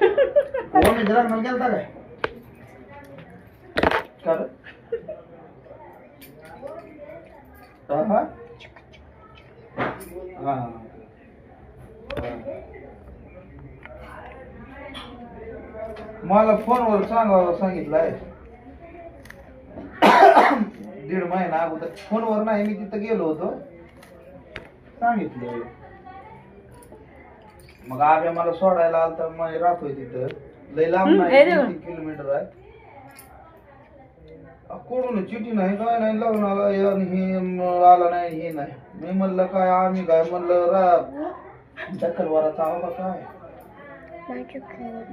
कोण जरा गेलता काय कर हा हा मला फोनवर सांगितलंय 1.5 महिना अगोदर फोनवर नाही मी तिथं गेलो होतो सांगितलं मग आम्ही मला सोडायला आलं तर मग राहतोय तिथं लय लांब नाही 3 किलोमीटर आहे कोण चिठी नाही काय नाही लावून आला आणि हे आला नाही हे नाही मी म्हणलं काय आम्ही काय म्हणलं दखलवाराचा आवा काय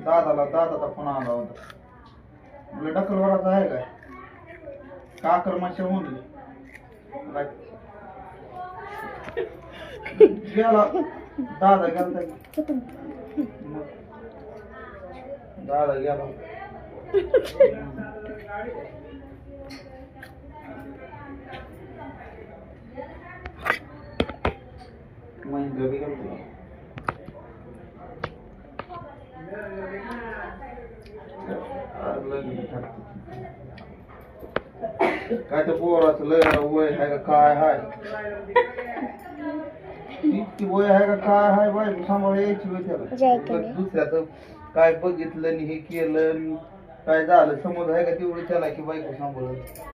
दादाचा फोन आला होता म्हणलं दखलवाराचा आहे काय काकर माशा म्हणले गेला दादा गेला दादा गेला महेंद्र बी गेला काय ते पोराचं लय वय आहे का काय हाय इतकी वय आहे का काय हाय बायको सांभाळ यायची वेळ त्याला दुसऱ्याचं काय बघितलं आणि हे केलं काय झालं समज आहे का तेवढं त्याला की बायको सांभाळ